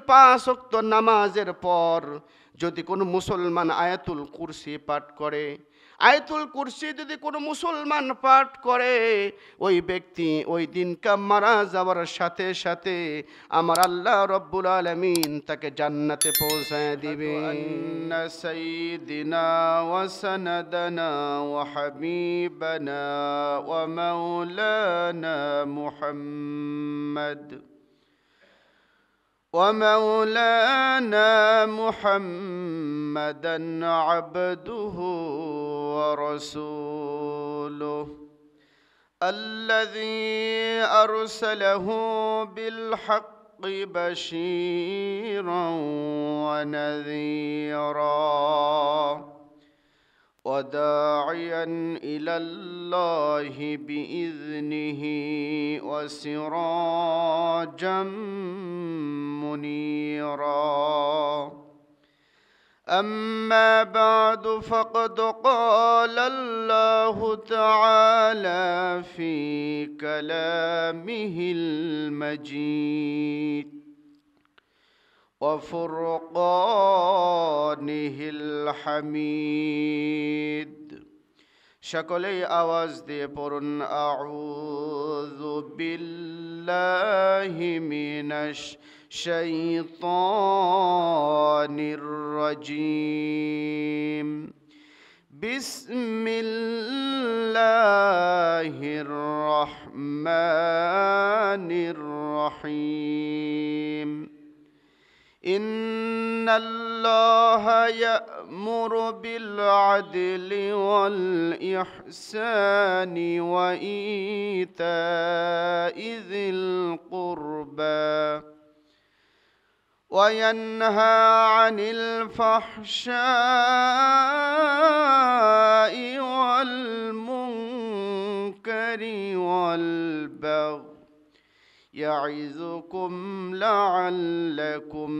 5 ওয়াক্ত নামাজের পর যদি কোনো মুসলমান আয়াতুল কুরসি পাঠ করে, আয়াতুল কুরসি যদি কোনো মুসলমান পাঠ করে, ওই ব্যক্তি ওই দিনকা মারা যাওয়ার সাথে সাথে আমার আল্লাহ রব্বুল আলামিন তাকে জান্নাতে পৌঁছায় দিবে। আন্না সাইয়্যিদিনা ওয়া সানাদানা ওয়া হাবিবানা ওয়া মাওলানা মুহাম্মদ ومولانا محمدا عبده ورسوله الذي أرسله بالحق بشيرا ونذيرا وداعيا إلى الله بإذنه وسراجا منيرا. أما بعد فقد قال الله تعالى في كلامه المجيد وفرقانه الحميد. সকলেই আওয়াজ দিয়ে পড়ুন আউযু বিল্লাহি মিনাশ শাইতানির রাজীম। বিসমিল্লাহির রহমানির রহিম। إن الله يأمر بالعدل والإحسان وإيتاء ذي القربى وينهى عن الفحشاء والمنكر والبغي يعظكم لعلكم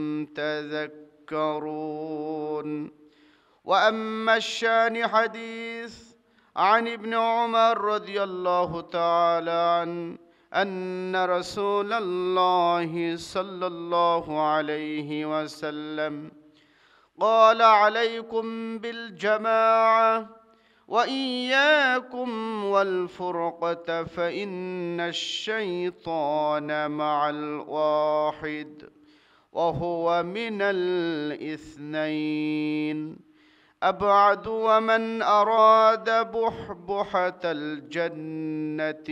تذكرون. وأما الشان حديث عن ابن عمر رضي الله تعالى عنه أن رسول الله صلى الله عليه وسلم قال عليكم بالجماعة وإياكم والفرقة فإن الشيطان مع الواحد وهو من الاثنين أبعد. ومن أراد بحبحة الجنة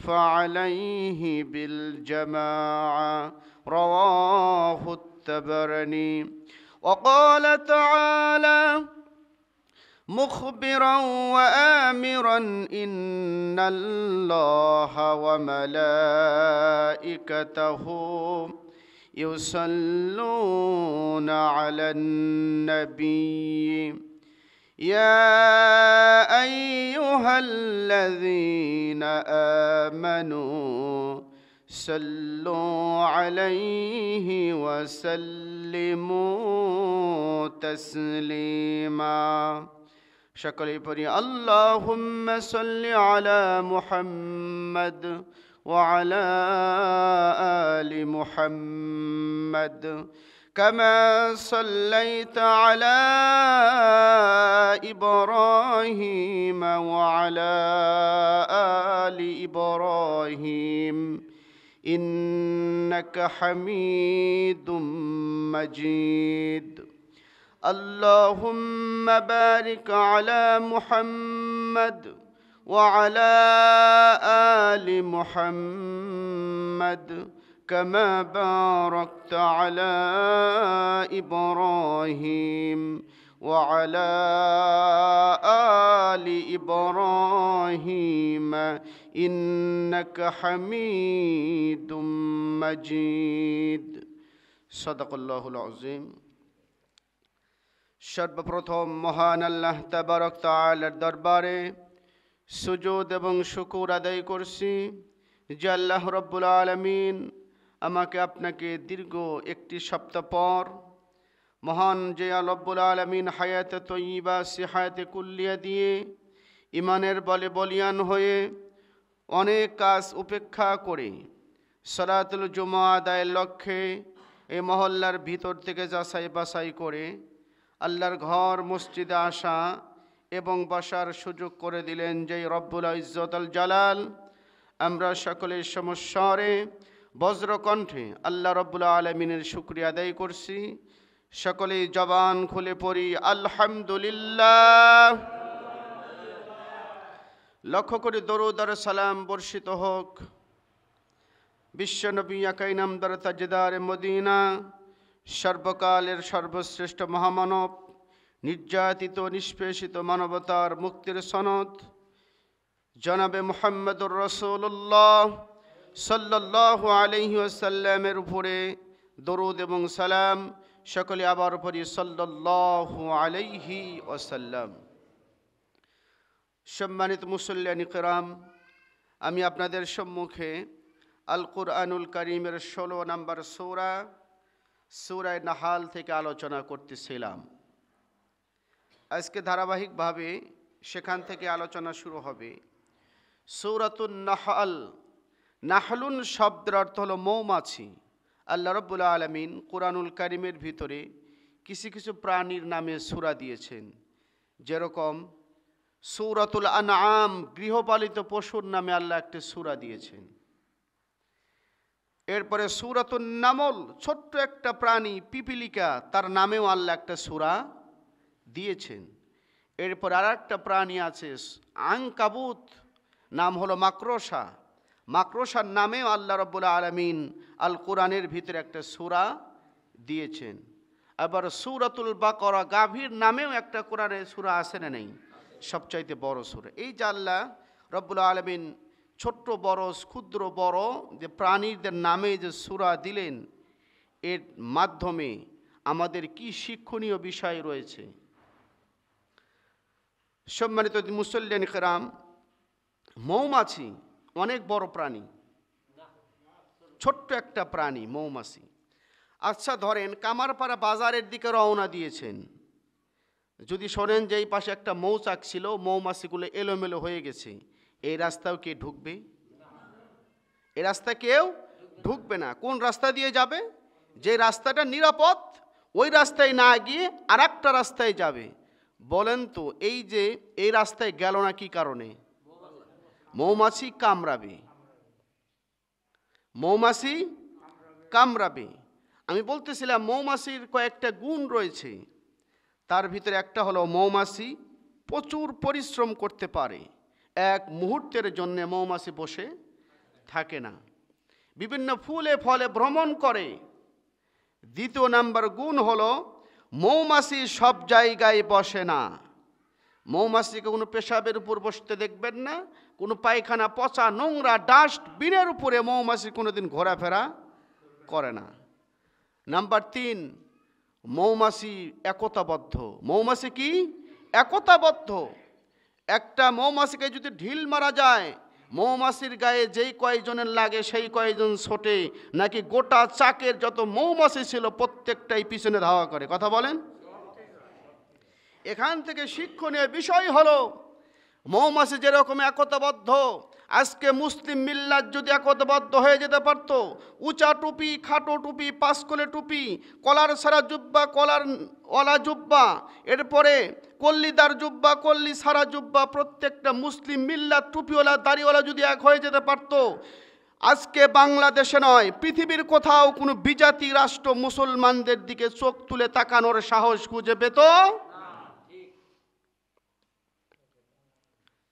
فعليه بالجماعة. رواه الطبراني. وقال تعالى مخبرا وآمرا إن الله وملائكته يصلون على النبي يا أيها الذين آمنوا صلوا عليه وسلموا تسليما. সকলেই পড়ি আল্লাহুম্মা সাল্লি আলা মুহাম্মাদ ওয়া আলা আলি মুহাম্মাদ কামা সাল্লাইতা আলা ইব্রাহিম ওয়া আলা আলি ইব্রাহিম ইন্নাকা হামিদুম মাজিদ. اللهم بارك على محمد وعلى آل محمد كما باركت على إبراهيم وعلى آل إبراهيم إنك حميد مجيد. صدق الله العظيم. সর্বপ্রথম মহান আল্লাহ তাবারক তাআলার দরবারে সুজুদ এবং শুকর আদায় করছি যে আল্লাহ রব্বুল আলামিন আমাকে আপনাকে দীর্ঘ একটি সপ্তাহ পর মহান যে রব্বুল আলামিন হায়াতে তয়্যিবা সিহায়াতে কুল্লিয়া দিয়ে ইমানের বলে বলিয়ান হয়ে অনেক কাজ উপেক্ষা করে সালাতুল জুমা আদায়ের লক্ষ্যে এই মহল্লার ভিতর থেকে যাচাই বাছাই করে আল্লাহর ঘর মসজিদে আসা এবং বসার সুযোগ করে দিলেন যেই রব্বুল ইজ্জত আল জালাল। আমরা সকলের সমস্যারে বজ্রকণ্ঠে আল্লাহ রব্বুল আলমিনের শুকরিয়া আদায় করছি। সকলেই জবান খুলে পড়ি আলহামদুলিল্লাহ। লক্ষ্য করে দরুদ আর সালাম বর্ষিত হোক বিশ্বনবী আকাই নামদার তাজদার মদিনা, সর্বকালের সর্বশ্রেষ্ঠ মহামানব, নির্যাতিত নিষ্পেষিত মানবতার মুক্তির সনদ জনাবে মুহাম্মদুর রাসূলুল্লাহ সাল্লাল্লাহু আলাইহি ওয়াসাল্লামের উপরে দরুদ এবং সালাম। সকলে আবার পড়ি সাল্লাল্লাহু আলাইহি ওয়াসাল্লাম। সম্মানিত মুসল্লিয়ান কিরাম, আমি আপনাদের সম্মুখে আল কুরআনুল কারীমের 16 নম্বর সূরা নাহাল থেকে আলোচনা করতেছিলাম। আজকে ধারাবাহিকভাবে সেখান থেকে আলোচনা শুরু হবে। সূরাতুন নাহাল, নাহলুন শব্দের অর্থ হলো মৌমাছি। আল্লাহ রাব্বুল আলামিন কুরআনুল কারীমের ভিতরে কিছু কিছু প্রাণীর নামে সূরা দিয়েছেন, যেরকম সূরাতুল আনআম গৃহপালিত পশুর নামে আল্লাহ একটি সূরা দিয়েছেন। এরপরে সূরাতুন নামল ছোট্ট একটা প্রাণী পিপিলিকা, তার নামেও আল্লাহ একটা সূরা দিয়েছেন। এরপর আর একটা প্রাণী আছে আনকাবুত, নাম হলো মাকড়সা। মাকড়সার নামেও আল্লাহ রাব্বুল আলামিন আল কোরআনের ভিতরে একটা সূরা দিয়েছেন। আবার সূরাতুল বাকারা গাভীর নামেও একটা কোরআনের সূরা আছে না নেই? সবচাইতে বড় সূরা। এই যে আল্লাহ রাব্বুল আলামিন ছোট্ট বড় ক্ষুদ্র বড় যে প্রাণীদের নামে যে সূরা দিলেন, এর মাধ্যমে আমাদের কি শিক্ষণীয় বিষয় রয়েছে? সম্মানিত মুসল্লিয়ান কিরাম, মৌমাছি অনেক বড় প্রাণী, ছোট্ট একটা প্রাণী মৌমাছি। আচ্ছা ধরেন কামারপাড়া বাজারের দিকে রওনা দিয়েছেন, যদি শোনেন যে এই পাশে একটা মৌচাক ছিল, মৌমাছিগুলো এলোমেলো হয়ে গেছে, এই রাস্তাও কে ঢুকবে? এই রাস্তা কেউ ঢুকবে না। কোন রাস্তা দিয়ে যাবে? যে রাস্তাটা নিরাপদ, ওই রাস্তায় না গিয়ে আর একটা রাস্তায় যাবে। বলেন তো এই যে এই রাস্তায় গেল না কি কারণে? মৌমাছি কামড়াবে, মৌমাছি কামড়াবে। আমি বলতেছিলাম মৌমাছির কয়েকটা গুণ রয়েছে, তার ভিতরে একটা হলো মৌমাছি প্রচুর পরিশ্রম করতে পারে, এক মুহূর্তের জন্য মৌমাছি বসে থাকে না, বিভিন্ন ফুলে ফলে ভ্রমণ করে। দ্বিতীয় নাম্বার গুণ হলো মৌমাছি সব জায়গায় বসে না। মৌমাছিকে কোনো পেশাবের উপর বসতে দেখবেন না, কোনো পায়খানা পচা নোংরা ডাস্টবিনের উপরে মৌমাছি কোনোদিন ঘোরাফেরা করে না। নাম্বার 3, মৌমাছি একতাবদ্ধ। মৌমাছি কি? একতাবদ্ধ। একটা মৌমাছিকে যদি ঢিল মারা যায়, মৌমাছির গায়ে যেই কয়জনের লাগে সেই কয়জন ছোটে, নাকি গোটা চাকের যত মৌমাছি ছিল প্রত্যেকটাই পিছনে ধাওয়া করে? কথা বলেন। এখান থেকে শিক্ষণীয় বিষয় হলো মৌমাছি যেরকম একতাবদ্ধ, আজকে মুসলিম মিল্লাত যদি একতাবদ্ধ হয়ে যেতে পারত, উঁচা টুপি, খাটো টুপি, পাঁচকলে টুপি, কলার সারা জুব্বা, কলার ওয়ালা জুব্বা, এরপরে কল্লিদার জুব্বা, কল্লি সারা জুব্বা, প্রত্যেকটা মুসলিম মিল্লাত টুপিওয়ালা দাড়িওয়ালা যদি এক হয়ে যেতে পারত, আজকে বাংলাদেশে নয় পৃথিবীর কোথাও কোনো বিজাতি রাষ্ট্র মুসলমানদের দিকে চোখ তুলে তাকানোর সাহস খুঁজে পেত।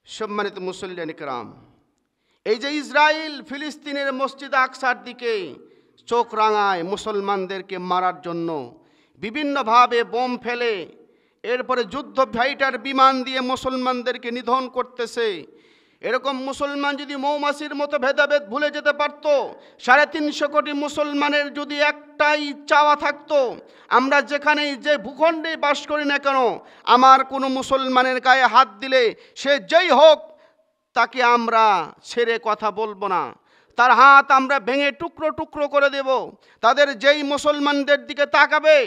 সম্মানিত মুসল্লিয়ান কিরাম, এই যে ইসরায়েল ফিলিস্তিনের মসজিদ আকসার দিকে চোখ রাঙায় মুসলমানদেরকে মারার জন্য, বিভিন্নভাবে বোম ফেলে, এরপরে যুদ্ধ ফাইটার বিমান দিয়ে মুসলমানদেরকে নিধন করতেছে। এরকম মুসলমান যদি মৌমাছির মতো ভেদাভেদ ভুলে যেতে পারত, 350 কোটি মুসলমানের যদি একটাই চাওয়া থাকতো, আমরা যেখানেই যে ভূখণ্ডে বাস করি না কেন, আমার কোনো মুসলমানের গায়ে হাত দিলে সে যেই হোক, তাকে আমরা ছেড়ে কথা বলবো না, তার হাত আমরা ভেঙে টুকরো টুকরো করে দেব। তাদের যেই মুসলমানদের দিকে তাকাবে,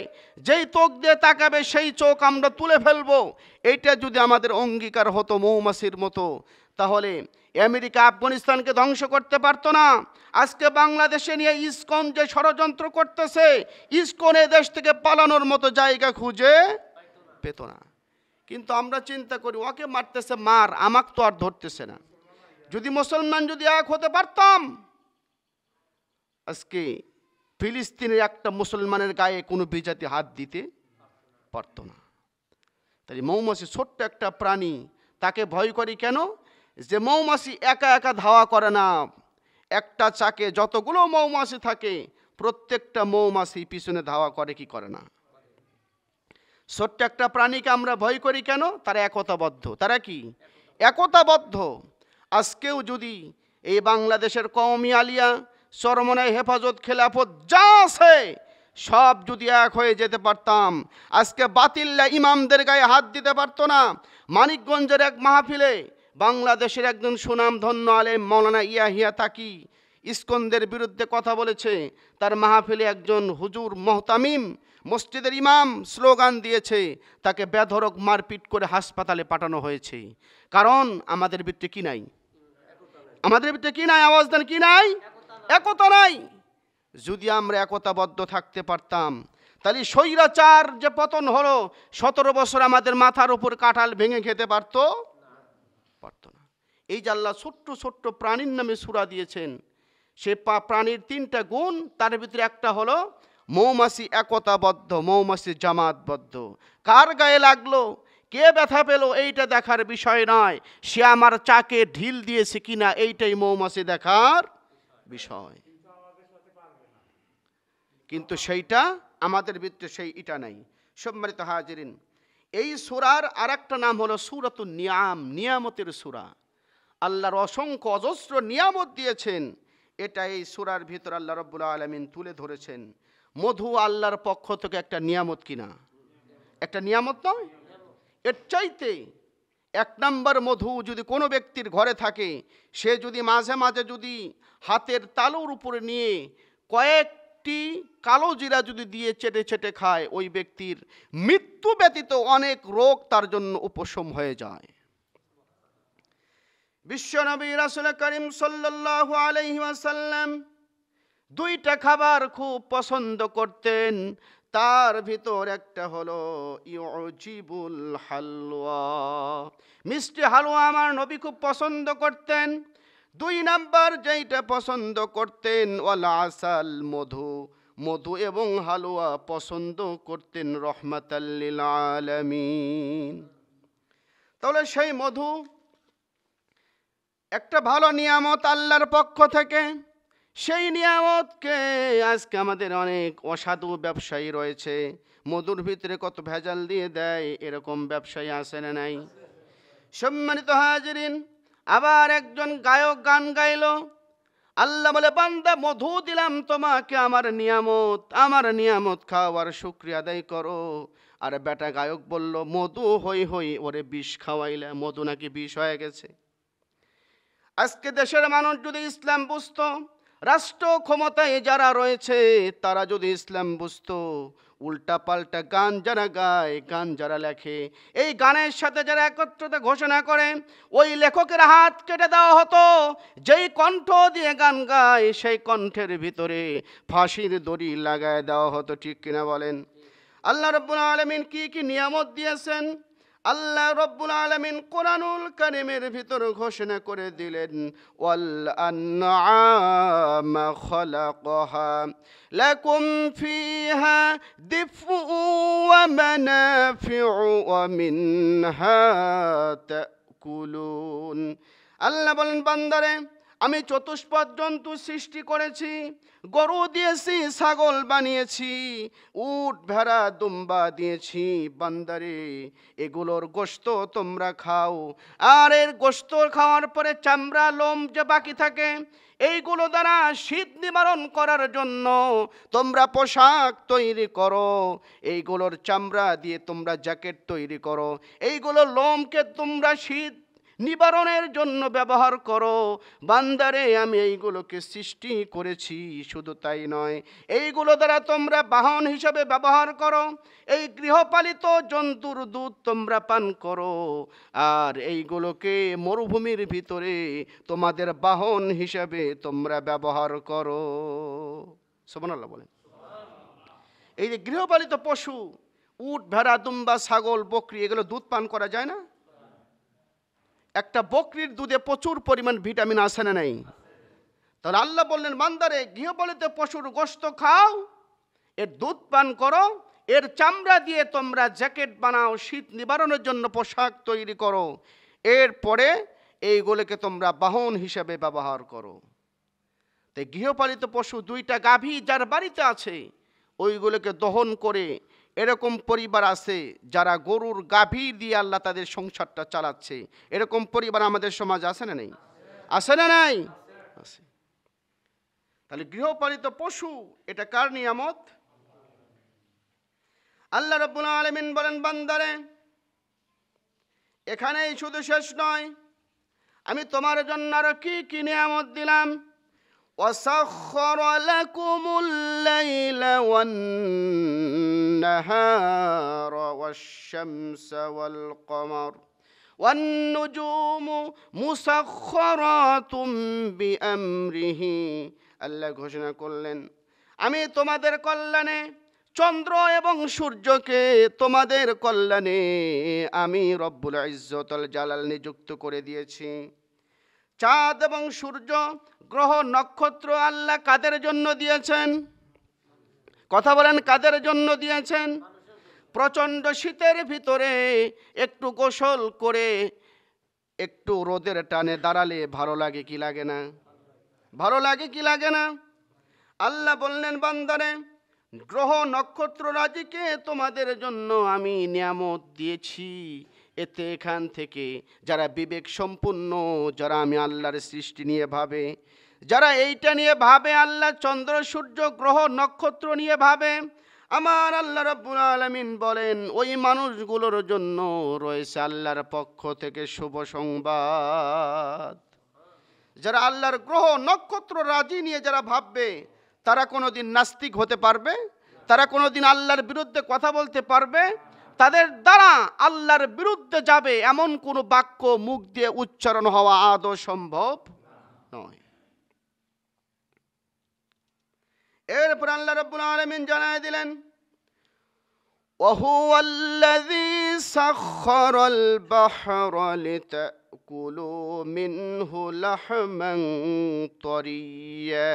যেই চোখ দিয়ে তাকাবে, সেই চোখ আমরা তুলে ফেলবো। এইটা যদি আমাদের অঙ্গীকার হতো মৌমাছির মতো, তাহলে আমেরিকা আফগানিস্তানকে ধ্বংস করতে পারতো না। আজকে বাংলাদেশে নিয়ে ইসকন যে ষড়যন্ত্র করতেছে, ইসকন দেশ থেকে পালানোর মতো জায়গা খুঁজে পেত না। কিন্তু আমরা চিন্তা করি, ওকে মারতেছে মার, আমাকে তো আর ধরতেছে না। যদি মুসলমান যদি এক হতে পারতাম, আজকে ফিলিস্তিনের একটা মুসলমানের গায়ে কোনো বিজাতি হাত দিতে পারতো না। তাই মৌমাছি ছোট্ট একটা প্রাণী, তাকে ভয় করি কেন? যে মৌমাছি একা একা ধাওয়া করে না, একটা চাকে যতগুলো মৌমাছি থাকে প্রত্যেকটা মৌমাছি পিছনে ধাওয়া করে কি করে না? ছোট্ট একটা প্রাণীকে আমরা ভয় করি কেন? তারা একতাবদ্ধ। তারা কি একতাবদ্ধ? আজকেও যদি এই বাংলাদেশের কওমি আলিয়া, চরমনাই, হেফাজত, খেলাফত যা আছে সব যদি এক হয়ে যেতে পারতাম, আজকে বাতিল্লা ইমামদের গায়ে হাত দিতে পারতো না। মানিকগঞ্জের এক মাহফিলে বাংলাদেশের একজন সুনামধন্য আলেম মৌলানা ইয়াহিয়া তাকি ইসকনদের বিরুদ্ধে কথা বলেছে। তার মাহফিলে একজন হুজুর মোহতামিম মসজিদের ইমাম স্লোগান দিয়েছে, তাকে বেধড়ক মারপিট করে হাসপাতালে পাঠানো হয়েছে। কারণ আমাদের ভিতরে কি নাই? আমাদের ভিতরে কি নাই? আওয়াজ দেন, কি নাই? একতা নাই। যদি আমরা একতাবদ্ধ থাকতে পারতাম, তাহলে স্বৈরাচার যে পতন হলো, 17 বছর আমাদের মাথার উপর কাঁঠাল ভেঙে খেতে পারতো না। এই যে আল্লাহ ছোট্ট ছোট্ট প্রাণীর নামে সূরা দিয়েছেন, সে প্রাণীর 3টা গুণ, তার ভিতরে একটা হলো মৌমাছি একতাবদ্ধ, মৌমাছি জামাতবদ্ধ। কার গায়ে লাগলো, কে ব্যথা পেল, এইটা দেখার বিষয় নয়। সে আমার চাকে ঢিল দিয়েছে কিনা, এইটাই মৌমাছি দেখার বিষয়। কিন্তু সেইটা আমাদের ভিতরে এটা নাই। সম্মানিত হাজিরিন, এই সূরার আরেকটা নাম হলো সূরাতুন নিয়াম, নিয়ামতের সূরা। আল্লাহর অসংখ্য অজস্র নিয়ামত দিয়েছেন, এটা এই সূরার ভিতর আল্লাহ রাব্বুল আলামিন তুলে ধরেছেন। মধু আল্লাহর পক্ষ থেকে একটা নিয়ামত কিনা? একটা নিয়ামত নয়? এর চাইতে 1 নম্বর মধু যদি কোনো ব্যক্তির ঘরে থাকে, সে যদি মাঝে মাঝে যদি হাতের তালুর উপরে নিয়ে কয়েকটি কালো জিরা যদি দিয়ে চেটে চেটে খায়, ওই ব্যক্তির মৃত্যু ব্যতীত অনেক রোগ তার জন্য উপশম হয়ে যায়। বিশ্বনবী রাসূল করিম সাল্লাল্লাহু আলাইহি ওয়াসাল্লাম 2টা খাবার খুব পছন্দ করতেন, তার ভিতর একটা হলো ইউজিবুল হালওয়া, মিষ্টি হালুয়া আমার নবী খুব পছন্দ করতেন। 2 নাম্বার যেইটা পছন্দ করতেন ওয়াল আসাল, মধু, মধু এবং হালুয়া পছন্দ করতেন রহমাতাল লিল আলামিন। তাহলে সেই মধু একটা ভালো নিয়ামত আল্লাহর পক্ষ থেকে। সেই নিয়ামতকে আজকে আমাদের অনেক অসাধু ব্যবসায়ী রয়েছে, মধুর ভিতরে কত ভেজাল দিয়ে দেয়, এরকম ব্যবসায়ী আছে না নাই? সম্মানিত হাজিরিন, আবার একজন গায়ক গান গাইলো, আল্লাহ বলে বান্দা মধু দিলাম তোমাকে আমার নিয়ামত খাওয়ার শুকরিয়া আদায় করো। আর বেটা গায়ক বলল মধু হই হই ওরে বিষ খাওয়াইলে, মধু নাকি বিষ হয়ে গেছে। আজকে দেশের মানুষ যদি ইসলাম বুঝতো, রাষ্ট্র ক্ষমতায় যারা রয়েছে তারা যদি ইসলাম বুঝতো, উল্টা পাল্টা গান যারা গায়, গান যারা লেখে, এই গানের সাথে যারা একত্রতা ঘোষণা করে, ওই লেখকের হাত কেটে দেওয়া হতো। যেই কণ্ঠ দিয়ে গান গায় সেই কণ্ঠের ভিতরে ফাঁসির দড়ি লাগায় দেওয়া হতো। ঠিক কিনা বলেন? আল্লাহ রাব্বুল আলামিন কি কি নিয়ামত দিয়েছেন? আল্লাহ রাব্বুল আলামিন কোরআনুল কারীমের ভিতর ঘোষণা করে দিলেন, ওয়াল আনআমা খালাকাহা লাকুম ফিহা দিফউ ওয়া মানাফিউ ওয়া মিনহা তাকুলুন। আল্লাহ বলেন বান্দারে, আমি চতুষ্পদ জন্তু সৃষ্টি করেছি, গরু দিয়েছি, ছাগল বানিয়েছি, উট, ভেড়া, দুম্বা দিয়েছি। বান্দারে, এগুলোর গোশত তোমরা খাও, আর এর গোশত খাওয়ার পরে চামড়া, লোম যে বাকি থাকে, এইগুলো দ্বারা শীত নিবারণ করার জন্য তোমরা পোশাক তৈরি করো। এইগুলোর চামড়া দিয়ে তোমরা জ্যাকেট তৈরি করো। এইগুলো লোমকে তোমরা শীত নিবারণের জন্য ব্যবহার করো। বান্দারে আমি এইগুলোকে সৃষ্টি করেছি, শুধু তাই নয়, এইগুলো দ্বারা তোমরা বাহন হিসাবে ব্যবহার করো। এই গৃহপালিত জন্তুর দুধ তোমরা পান করো, আর এইগুলোকে মরুভূমির ভিতরে তোমাদের বাহন হিসাবে তোমরা ব্যবহার করো। সুবহানাল্লাহ বলেন। এই যে গৃহপালিত পশু, উট, ভেড়া, দুম্বা, ছাগল, বকরি, এগুলো দুধ পান করা যায় না? একটা বকরির দুধে প্রচুর পরিমাণ ভিটামিন আছে না নাই? তাহলে আল্লাহ বললেন, বান্দারে গৃহপালিত পশুর গোশত খাও, এর দুধ পান করো, এর চামড়া দিয়ে তোমরা জ্যাকেট বানাও, শীত নিবারণের জন্য পোশাক তৈরি করো, এরপরে এইগুলোকে তোমরা বাহন হিসেবে ব্যবহার করো। তাই গৃহপালিত পশু, দুইটা গাভী যার বাড়িতে আছে, ওইগুলোকে দহন করে, এরকম পরিবার আছে যারা গরুর গাভী দিয়ে আল্লাহ তাদের সংসারটা চালাচ্ছে। এরকম পরিবার আমাদের সমাজে আছে না নেই? আছে না নাই? আছে। তাহলে গৃহপালিত পশু এটা কার নিয়ামত? আল্লাহ রাব্বুল আলামিন বলেন, বান্দারে এখানেই শুধু শেষ নয়, আমি তোমার জন্য আরো কি কি নিয়ামত দিলাম। وَسَخَّرَ لَكُمُ اللَّيْلَ وَالنَّهَارَ وَالشَّمْسَ وَالْقَمَرَ وَالنُّجُومُ مُسَخَّرَاتٌ بِأَمْرِهِ। আল্লাহ ঘোষণা করলেন, আমি তোমাদের কল্যাণে চন্দ্র এবং সূর্যকে তোমাদের কল্যাণে আমি রব্বুল ইজ্জতুল জালাল নিযুক্ত করে দিয়েছি। চাঁদ এবং সূর্য, গ্রহ, নক্ষত্র আল্লাহ কাদের জন্য দিয়েছেন? কথা বলেন, কাদের জন্য দিয়েছেন? প্রচণ্ড শীতের ভিতরে একটু গোসল করে একটু রোদের টানে দাঁড়ালে ভালো লাগে কি লাগে না? ভালো লাগে কি লাগে না? আল্লাহ বললেন, বান্দারে গ্রহ নক্ষত্র রাজিকে তোমাদের জন্য আমি নিয়ামত দিয়েছি। এতে এখান থেকে যারা বিবেক সম্পন্ন, যারা আমি আল্লাহর সৃষ্টি নিয়ে ভাবে, যারা এইটা নিয়ে ভাবে, আল্লাহ চন্দ্র সূর্য গ্রহ নক্ষত্র নিয়ে ভাবে, আমার আল্লাহ রাব্বুল আলামিন বলেন ওই মানুষগুলোর জন্য রয়েছে আল্লাহর পক্ষ থেকে শুভ সংবাদ। যারা আল্লাহর গ্রহ নক্ষত্র রাজি নিয়ে যারা ভাববে, তারা কোনোদিন নাস্তিক হতে পারবে? তারা কোনোদিন আল্লাহর বিরুদ্ধে কথা বলতে পারবে? তাদের দ্বারা আল্লাহর বিরুদ্ধে যাবে এমন কোনো বাক্য মুখ দিয়ে উচ্চারণ হওয়া আদৌ সম্ভব নয়। এরপর আল্লাহ রাব্বুল আলামিন জানায় দিলেন, ওয়াহুয়াল্লাযী সাখখারাল বাহরা লিতাকুলু মিনহু লাহমান তারিয়্যা।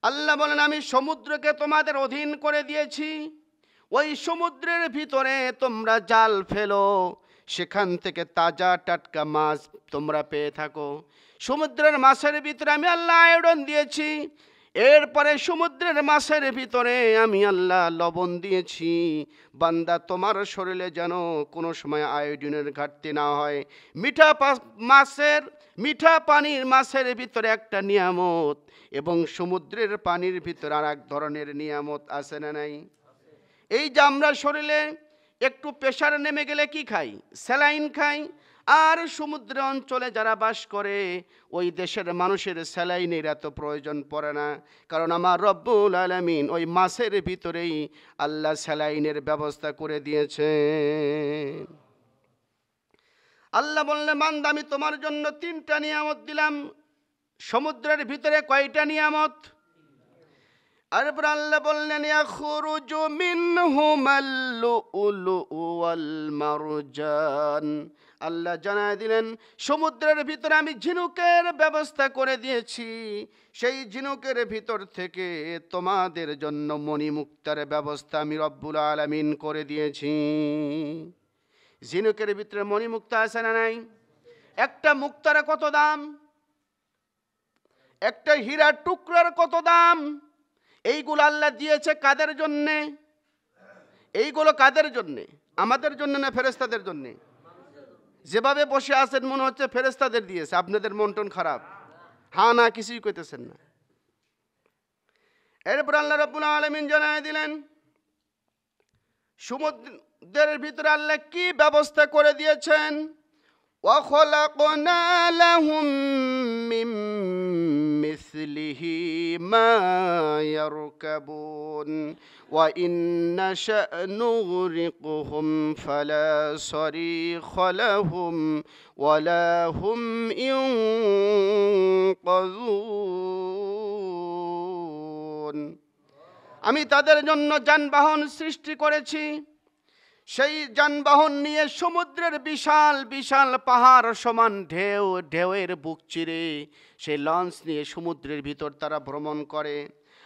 আল্লাহ বলেন, আমি সমুদ্রকে তোমাদের অধীন করে দিয়েছি। ওই সমুদ্রের ভিতরে তোমরা জাল ফেলো, সেখান থেকে তাজা টাটকা মাছ তোমরা পেয়ে থাকো। সমুদ্রের মাছের ভিতরে আমি আল্লাহ আয়োডন দিয়েছি। এরপরে সমুদ্রের মাছের ভিতরে আমি আল্লাহ লবণ দিয়েছি। বান্দা তোমার শরীরে যেন কোনো সময় আয়োডিনের ঘাটতি না হয়। মিঠা পানির মাছের ভিতরে একটা নিয়ামত, এবং সমুদ্রের পানির ভিতরে আর এক ধরনের নিয়ামত আছে না নাই? এই যে আমরা শরীরে একটু প্রেশার নেমে গেলে কি খাই? স্যালাইন খাই। আর সমুদ্র অঞ্চলে যারা বাস করে ওই দেশের মানুষের স্যালাইনের এত প্রয়োজন পড়ে না, কারণ আমার রব্বুল আলামিন ওই মাছের ভিতরেই আল্লাহ স্যালাইনের ব্যবস্থা করে দিয়েছে। আল্লাহ বললেন, বান্দা আমি তোমার জন্য 3টা নিয়ামত দিলাম। সমুদ্রের ভিতরে কয়টা নিয়ামত? এরপর আল্লাহ বললেন, ইয়াখরুজু মিনহুমাল লুউলুউ ওয়াল মারজান। আল্লাহ জানায় দিলেন, সমুদ্রের ভিতরে আমি ঝিনুকের ব্যবস্থা করে দিয়েছি। সেই ঝিনুকের ভিতর থেকে তোমাদের জন্য মণিমুক্তার ব্যবস্থা আমি রব্বুল আলামিন করে দিয়েছি। ঝিনুকের ভিতরে মণিমুক্তা আছে না নাই? একটা মুক্তার কত দাম? একটা হীরার টুকরার কত দাম? এইগুলো আল্লাহ দিয়েছে কাদের জন্যে? এইগুলো কাদের জন্যে? আমাদের জন্য না ফেরেশতাদের জন্যে? যেভাবে বসে আছেন মনে হচ্ছে ফেরেশতাদের দিয়েছে। আপনাদের মন টন খারাপ? হ্যাঁ না কিছুই কইতেছেন না। এরপর আল্লাহ রাব্বুল আলামিন জানায় দিলেন, সমুদ্রের ভিতরে আল্লাহ কি ব্যবস্থা করে দিয়েছেন। وخلقنا لهم من مثله ما يركبون وإن نشأ نغرقهم فلا صريخ لهم ولا هم ينقذون আমি তাদের জন্য যানবাহন সৃষ্টি করেছি, সেই যানবাহন নিয়ে সমুদ্রের বিশাল বিশাল পাহাড় সমান ঢেউ, ঢেউয়ের বুক চিরে সেই লঞ্চ নিয়ে সমুদ্রের ভিতর তারা ভ্রমণ করে।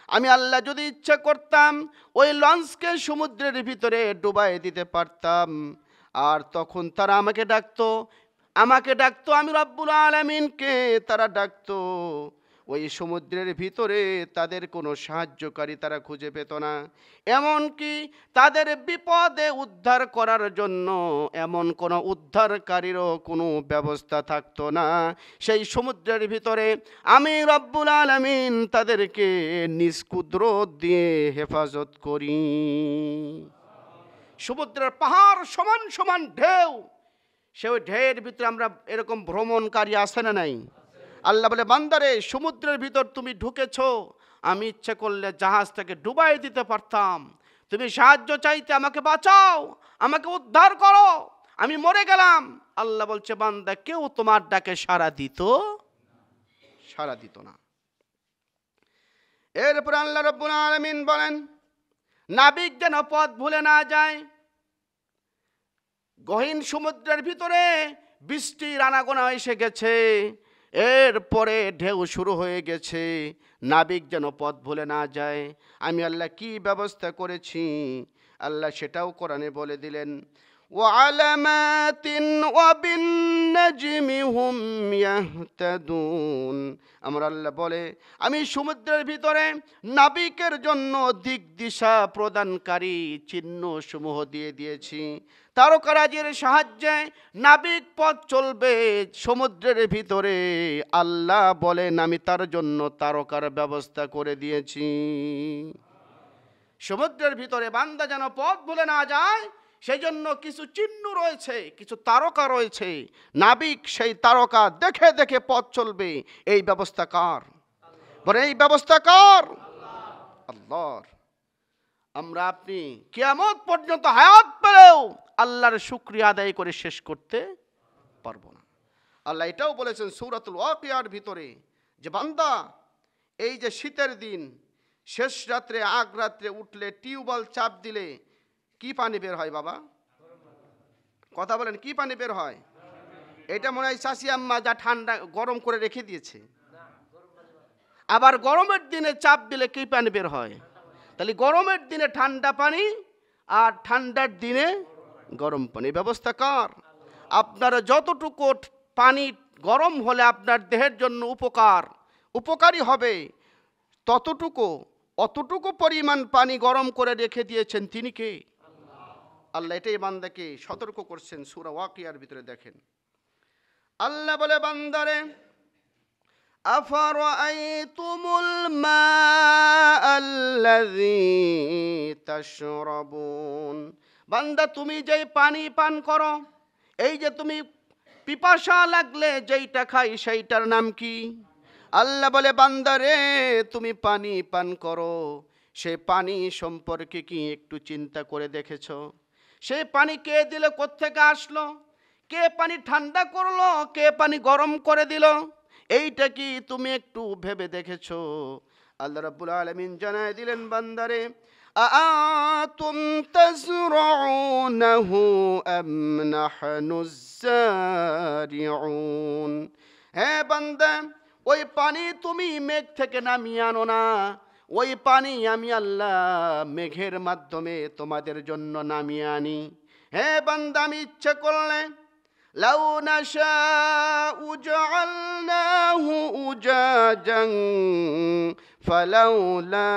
আমি আল্লাহ যদি ইচ্ছা করতাম ওই লঞ্চকে সমুদ্রের ভিতরে ডুবাই দিতে পারতাম, আর তখন তারা আমাকে ডাকতো, আমি রব্বুল আলামিনকে তারা ডাকতো। ওই সমুদ্রের ভিতরে তাদের কোনো সাহায্যকারী তারা খুঁজে পেত না, এমনকি তাদের বিপদে উদ্ধার করার জন্য এমন কোনো উদ্ধারকারীরও কোনো ব্যবস্থা থাকতো না। সেই সমুদ্রের ভিতরে আমি রব্বুল আলামিন তাদেরকে নিজ কুদরত দিয়ে হেফাজত করি। সমুদ্রের পাহাড় সমান সমান ঢেউ, সেই ঢেউয়ের ভিতরে আমরা এরকম ভ্রমণকারী আছে না নাই? আল্লাহ বলে, বান্দারে সমুদ্রের ভিতর তুমি ঢুকেছো, আমি ইচ্ছে করলে জাহাজটাকে ডুবাই দিতে পারতাম, তুমি সাহায্য চাইতে আমাকে বাঁচাও, আমাকে উদ্ধার করো, আমি মরে গেলাম। আল্লাহ বলছে, বান্দা কেউ তোমার ডাকে সাড়া দিত না। এরপর আল্লাহ রাব্বুল আলামিন বলেন, নাবিক যেন পথ ভুলে না যায়। গহীন সমুদ্রের ভিতরে বৃষ্টির আনাগোনা এসে গেছে, এরপরে ঢেউ শুরু হয়ে গেছে, নাবিক যেন পথ ভুলে না যায়। আমি আল্লাহ কি ব্যবস্থা করেছি আল্লাহ সেটাও কোরআনে বলে দিলেন, ওয়ালামাতিন ওয়াবিন্নাজমি হুম ইয়াহতাদুন। আমার আল্লাহ বলে, আমি সমুদ্রের ভিতরে নাবিকের জন্য দিক দিশা প্রদানকারী চিহ্ন সমূহ দিয়ে দিয়েছি। তারকারাজির সাহায্যে নাবিক পথ চলবে সমুদ্রের ভিতরে। আল্লাহ বলেন, আমি তার জন্য তারকার ব্যবস্থা করে দিয়েছি। সমুদ্রের ভিতরে বান্দা যেন পথ ভুলে না যায়, সেই জন্য কিছু চিহ্ন রয়েছে, কিছু তারকা রয়েছে। নাবিক সেই তারকা দেখে দেখে পথ চলবে। এই ব্যবস্থা কার? বলে, এই ব্যবস্থা কার? আল্লাহর। আমরা আপনি কিয়ামত পর্যন্ত হায়াত পেলেও আল্লাহর শুকরিয়া আদায় করে শেষ করতে পারবো না। আল্লাহ এটাও বলেছেন সূরাতুল ওয়াকিয়ার ভিতরে যে, বান্দা এই যে শীতের দিন, শেষ রাত্রে আগ রাত্রে উঠলে টিউবওয়েল চাপ দিলে কি পানি বের হয় বাবা? কথা বলেন, কি পানি বের হয়? এটা মনে হয় চাষি আম্মা যা ঠান্ডা গরম করে রেখে দিয়েছে। আবার গরমের দিনে চাপ দিলে কি পানি বের হয়? তাহলে গরমের দিনে ঠান্ডা পানি আর ঠান্ডার দিনে গরম পানি। ব্যবস্থা কার? আপনারা যতটুকু পানি গরম হলে আপনার দেহের জন্য উপকারী হবে, অতটুকু পরিমাণ পানি গরম করে রেখে দিয়েছেন তিনি কে? আল্লাহ এটাই বান্দাকে সতর্ক করছেন সূরা ওয়াকিয়ার ভিতরে। দেখেন আল্লাহ বলে, বান্দারে আফারাআইতুমুল মাআল্লাযী তাশরাবুন। বান্দা তুমি যেই পানি পান করো, এই যে তুমি পিপাসা লাগলে যেইটা খাই সেইটার নাম কি? আল্লাহ বলে, বান্দারে তুমি পানি পান করো, সে পানি সম্পর্কে কি একটু চিন্তা করে দেখেছো? সেই পানি কে দিলে, কোত্থেকে আসলো? কে পানি ঠান্ডা করলো, কে পানি গরম করে দিল? এইটা কি তুমি একটু ভেবে দেখেছো? আল্লাহ রাব্বুল আলামিন জানায় দিলেন, বান্দারে আআতুম তাজরাউনাহু আম নাহনুজ জারিউন। হ্যাঁ বান্দা, ওই পানি তুমি মেঘ থেকে নামিয়ে আনো না, ওই পানি আমি আল্লাহ মেঘের মাধ্যমে তোমাদের জন্য নামিয়ে আনি। হ্যাঁ বান্দা, আমি ইচ্ছা করলে লাউ নাশাউ জাআলনাহু উজাজান ফালাউলা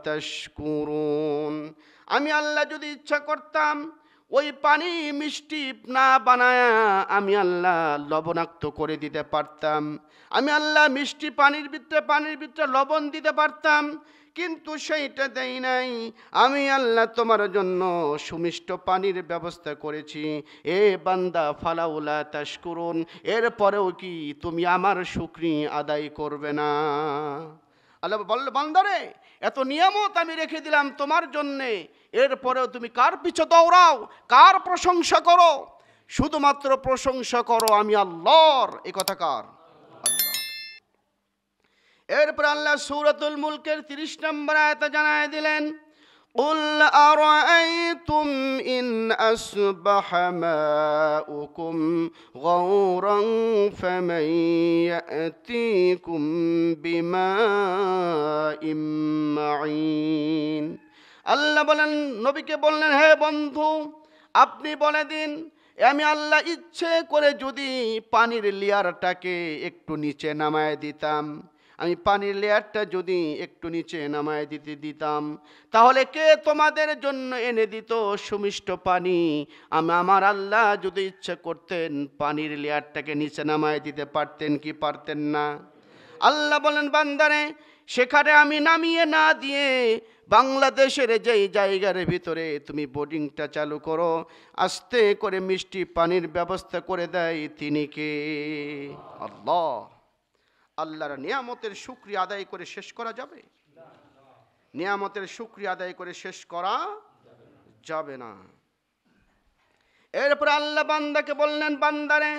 তাশকুরুন। আমি আল্লাহ যদি ইচ্ছা করতাম ওই পানি মিষ্টি না বানায়া আমি আল্লাহ লবণাক্ত করে দিতে পারতাম। আমি আল্লাহ মিষ্টি পানির ভিতরে লবণ দিতে পারতাম, কিন্তু সেইটা দেই নাই। আমি আল্লাহ তোমার জন্য সুমিষ্ট পানির ব্যবস্থা করেছি। এ বান্দা ফালাউলা তাশকুরুন, এরপরেও কি তুমি আমার শুকরিয়া আদায় করবে না? আল্লাহ বলল, বান্দারে এত নিয়ামত আমি রেখে দিলাম তোমার জন্যে, এরপরেও তুমি কার পিছে দৌড়াও, কার প্রশংসা করো? শুধুমাত্র প্রশংসা করো আমি আল্লাহর। এই কথা কার? আল্লাহ। এরপর আল্লাহ সূরাতুল মুলকের 30 নম্বর আয়াতে জানায় দিলেন, قُلْ أَرَأَيْتُمْ إِنْ أَصْبَحَ مَاؤُكُمْ غَوْرًا فَمَنْ يَأْتِيكُمْ بِمَاءٍ مَعِينٍ। আল্লাহ বলেন, নবীকে বললেন, হে বন্ধু আপনি বলে দিন, আমি আল্লাহ ইচ্ছে করে যদি পানির লেয়ারটাকে একটু নিচে নামায় দিতাম, আমি পানির লেয়ারটা যদি একটু নিচে নামায় দিতাম, তাহলে কে তোমাদের জন্য এনে দিত সুমিষ্ট পানি? আমার আল্লাহ যদি ইচ্ছা করতেন পানির লেয়ারটাকে নিচে নামায় দিতে পারতেন কি পারতেন না? আল্লাহ বলেন, বান্দারে সেখানে আমি নামিয়ে না দিয়ে বাংলাদেশের যেই জায়গার ভিতরে তুমি বোর্ডিংটা চালু করো, আস্তে করে মিষ্টি পানির ব্যবস্থা করে দেয় তিনি কে? আল্লাহ। আল্লাহর নিয়ামতের শুকরিয়া আদায় করে শেষ করা যাবে? নিয়ামতের শুকরিয়া আদায় করে শেষ করা যাবে না। এরপর আল্লাহ বান্দাকে বললেন, বান্দারে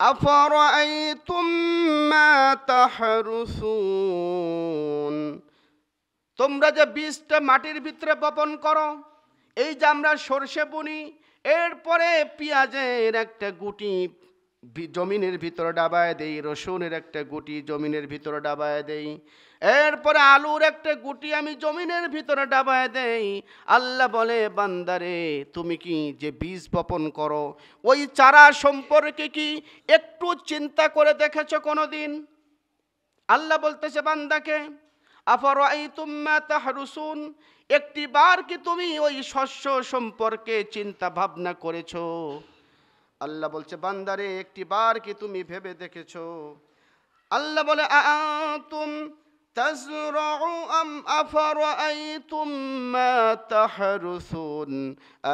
আফারাআইতুম মা তাহরুসুন, তোমরা যে বীজটা মাটির ভিতরে বপন করো, এই যে আমরা সরষে বুনি, এরপরে পেঁয়াজের একটা গুটি জমিনের ভিতরে ডাবায় দেই, রসুনের একটা গুটি জমিনের ভিতরে ডাবায় দেই, এরপরে আলুর একটা গুটি আমি জমিনের ভিতরে ডাবায় দেই। আল্লাহ বলে, বান্দারে তুমি কি যে বীজ বপন করো, ওই চারা সম্পর্কে কি একটু চিন্তা করে দেখেছো কোনোদিন? আল্লাহ বলতেছে বান্দাকে, আফারাআইতুম মা তাহরুসুন, একটি বার কি তুমি ওই শস্য সম্পর্কে চিন্তা ভাবনা করেছো? আল্লাহ বলছে, বান্দারে একটি বার কি তুমি ভেবে দেখেছো? আল্লাহ বলে, আআনতুম তাজরাউ আম আফারাআইতুম মা তাহরুসুন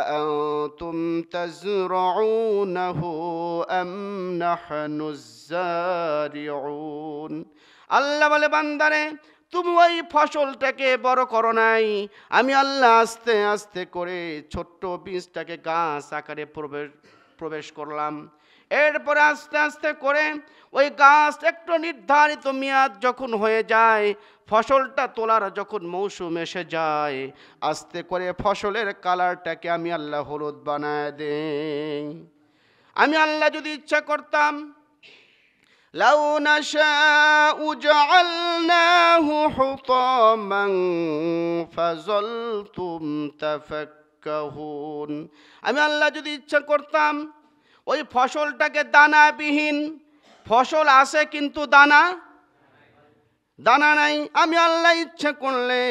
আআনতুম তাজরাউনাহু আম নাহনুজ জারিউন। আল্লাহ বলে, বান্দারে তুমি ওই ফসলটাকে বড় করো নাই, আমি আল্লাহ আস্তে আস্তে করে ছোট্ট বীজটাকে গাছ আকারে প্রবেশ করলাম। এরপরে আস্তে আস্তে করে ওই গাছ একটু নির্ধারিত মেয়াদ যখন হয়ে যায়, ফসলটা তোলার যখন মৌসুম এসে যায়, আস্তে করে ফসলের কালারটাকে আমি আল্লাহ হলুদ বানায় দেই। আমি আল্লাহ যদি ইচ্ছা করতাম, লাউ নাশাউ জাআলনাহু হুতামান ফাযালতুম তাফাক্কাহুন, আমি আল্লাহ যদি ইচ্ছা করতাম ওই ফসলটাকে দানাবিহীন, ফসল আছে কিন্তু দানা নাই, আমি আল্লাহ ইচ্ছা করলে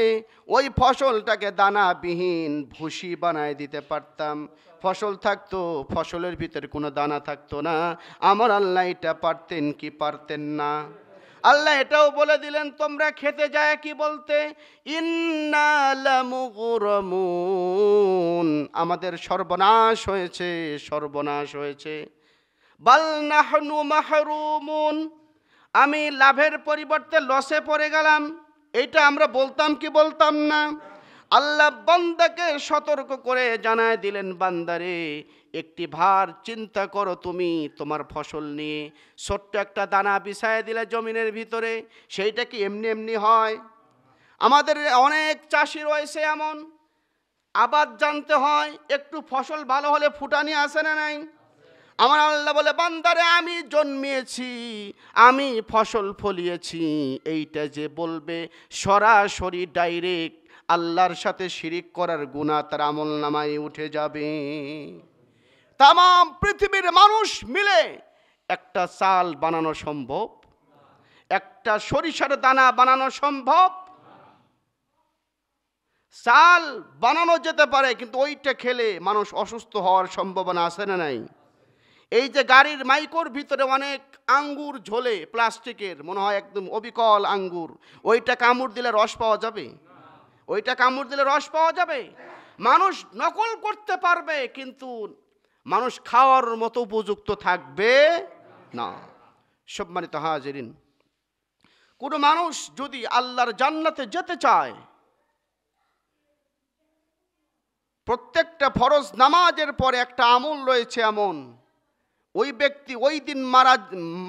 ওই ফসলটাকে দানাবিহীন ভুসি বানায় দিতে পারতাম। ফসল থাকতো, ফসলের ভিতরে কোনো দানা থাকতো না। আমার আল্লাহ এটা পারতেন কি পারতেন না? আল্লাহ এটাও বলে দিলেন, তোমরা খেতে যায় কি বলতে, ইন্না লামুগরামুন, আমাদের সর্বনাশ হয়েছে, সর্বনাশ হয়েছে। বাল নাহনু মাহরুমুন, আমি লাভের পরিবর্তে লসে পড়ে গেলাম, এইটা আমরা বলতাম কি বলতাম না? আল্লাহ বান্দাকে সতর্ক করে জানায় দিলেন, বান্দারে একটি ভার চিন্তা করো, তুমি তোমার ফসল নিয়ে ছোট্ট একটা দানা বিছায় দিলে জমিনের ভিতরে, সেইটা কি এমনি এমনি হয়? আমাদের অনেক চাষি রয়েছে এমন, আবাদ জানতে হয়, একটু ফসল ভালো হলে ফুটানি আসে না নাই? আমার আল্লাহ বলে, বান্দারে আমি জন্মিয়েছি, আমি ফসল ফলিয়েছি, এইটা যে বলবে সরাসরি ডাইরেক্ট আল্লাহর সাথে শিরিক করার গুনাহ তার আমল নামায় উঠে যাবে। তাম পৃথিবীর মানুষ মিলে একটা চাল বানানো সম্ভব? একটা সরিষার দানা বানানো সম্ভব? চাল বানানো যেতে পারে, কিন্তু ওইটা খেলে মানুষ অসুস্থ হওয়ার সম্ভাবনা আছে না নাই? এই যে গাড়ির মাইকোর ভিতরে অনেক আঙ্গুর ঝোলে প্লাস্টিকের, মনে হয় একদম অবিকল আঙ্গুর, ওইটা কামড় দিলে রস পাওয়া যাবে? ওইটা কামড় দিলে রস পাওয়া যাবে? মানুষ নকল করতে পারবে, কিন্তু মানুষ খাওয়ার মতো উপযুক্ত থাকবে না। সম্মানিত হাজিরিন, কোনো মানুষ যদি আল্লাহর জান্নাতে যেতে চায়, প্রত্যেকটা ফরজ নামাজের পরে একটা আমল রয়েছে এমন, ওই ব্যক্তি ওই দিন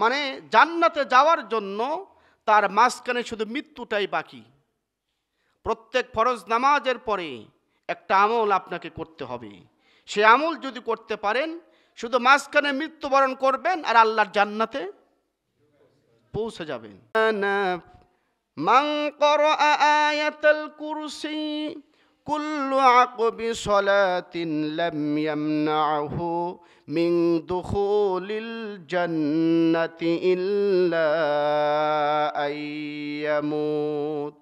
মানে জান্নাতে যাওয়ার জন্য তার মাঝখানে শুধু মৃত্যুটাই বাকি। প্রত্যেক ফরজ নামাজের পরে একটা আমল আপনাকে করতে হবে। সে আমল যদি করতে পারেন, শুধু মাঝখানে মৃত্যুবরণ করবেন আর আল্লাহর জান্নাতে পৌঁছে যাবেন। মান ক্বারা আয়াতাল কুরসি কুল্লু আকবি সালাতিন লাম ইয়ামনাহু মিন দুখুলিল জান্নাতি ইল্লা আইয়ামুত।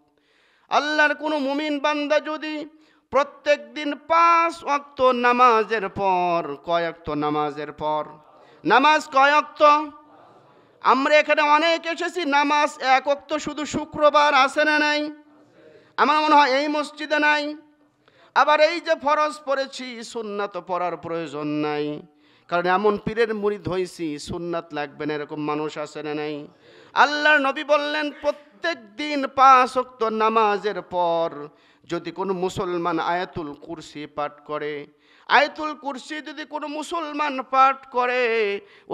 আল্লাহর কোনো মুমিন বান্দা যদি প্রত্যেক দিন 5 ওয়াক্ত নামাজের পর, কয় ওয়াক্ত নামাজের পর? নামাজ কয় ওয়াক্ত? আমরা এখানে অনেক এসেছি, নামাজ 1 ওয়াক্ত শুধু শুক্রবার, আছে না নাই? আমার মনে হয় এই মসজিদে নাই। আবার এই যে ফরজ পড়েছি, সুন্নাত পড়ার প্রয়োজন নাই, কারণ এমন পীরের মুরিদ হয়েছি সুন্নাত লাগবে না, এরকম মানুষ আছে না নাই? আল্লাহর নবী বললেন, প্রত্যেক দিন 5 ওয়াক্ত নামাজের পর যদি কোনো মুসলমান আয়াতুল কুরসি পাঠ করে, আয়াতুল কুরসি যদি কোনো মুসলমান পাঠ করে,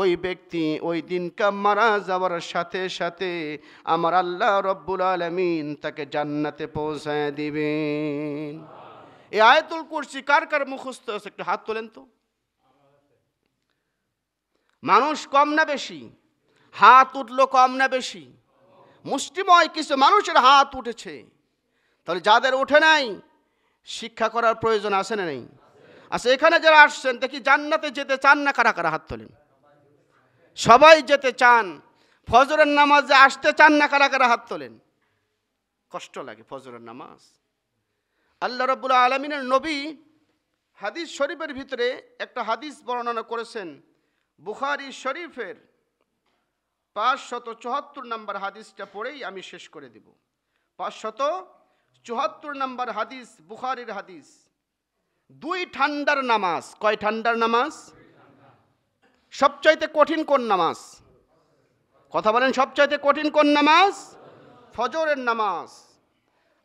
ওই ব্যক্তি ওই দিনকা মারা যাওয়ার সাথে সাথে আমার আল্লাহ রব্বুল আলামিন তাকে জান্নাতে পৌঁছায় দিবেন। এই আয়াতুল কুরসি কার কার মুখস্থ আছে? একটু হাত তোলেন তো। মানুষ কম না বেশি? হাত উঠলো কম না বেশি? মুষ্টিময় কিছু মানুষের হাত উঠেছে। তাহলে যাদের ওঠে নাই, শিক্ষা করার প্রয়োজন আছে না নেই? আচ্ছা, এখানে যারা আসছেন দেখি জান্নাতে যেতে চান না? কারা কারা হাত তোলেন? সবাই যেতে চান। ফজরের নামাজে আসতে চান না? কারা কারা হাত তোলেন? কষ্ট লাগে ফজরের নামাজ। আল্লাহ রাব্বুল আলামিনের নবী হাদিস শরীফের ভিতরে একটা হাদিস বর্ণনা করেছেন, বুখারী শরীফের 574 নম্বর হাদিসটা পড়েই আমি শেষ করে দিব। 574 নম্বর হাদিস, বুখারীর হাদিস। 2 ঠান্ডার নামাজ। কয় ঠান্ডার নামাজ? সবচাইতে কঠিন কোন নামাজ? কথা বলেন, সবচাইতে কঠিন কোন নামাজ? ফজরের নামাজ।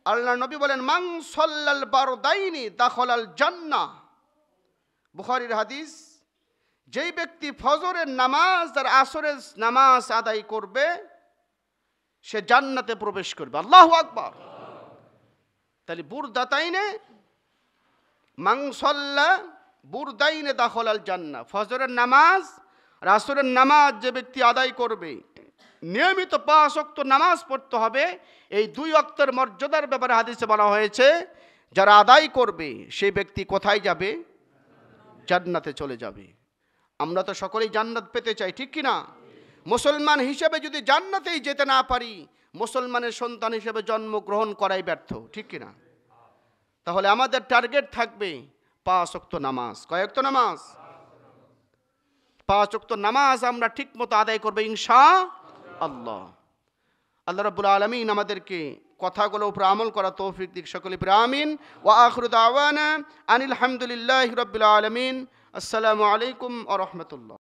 আল্লাহ নবী বলেন, মান সাল্লাল বারদাইনি দাখালাল জান্নাহ। বুখারীর হাদিস। যেই ব্যক্তি ফজরের নামাজ আর আসরের নামাজ আদায় করবে, সে জান্নাতে প্রবেশ করবে। আল্লাহু আকবার। তাহলে বুরদাতাইনে, মান সাল্লা বুরদাইনে দাখালাল জান্নাহ। ফজরের নামাজ আর আসরের নামাজ যে ব্যক্তি আদায় করবে, নিয়মিত 5 ওয়াক্ত নামাজ পড়তে হবে। এই 2 ওয়াক্তের মর্যাদার ব্যাপারে হাদিসে বলা হয়েছে, যারা আদায় করবে সেই ব্যক্তি কোথায় যাবে? জান্নাতে চলে যাবে। আমরা তো সকলেই জান্নাত পেতে চাই, ঠিক কি না? মুসলমান হিসেবে যদি জান্নাতেই যেতে না পারি, মুসলমানের সন্তান হিসেবে জন্মগ্রহণ করাই ব্যর্থ, ঠিক কি না? তাহলে আমাদের টার্গেট থাকবে 5 ওয়াক্ত নামাজ। কয় ওয়াক্ত নামাজ? 5 ওয়াক্ত নামাজ আমরা ঠিক মতো আদায় করবো ইনশাআল্লাহ। আল্লাহ রাব্বুল আলামিন আমাদেরকে কথাগুলোর উপর আমল করা তৌফিক দিক। সকলে পড়ে আমিন। ওয়া আখিরু দাওয়ানা আনিল হামদুলিল্লাহি রাব্বিল আলামিন। আসসালামু আলাইকুম ওয়া রাহমাতুল্লাহ।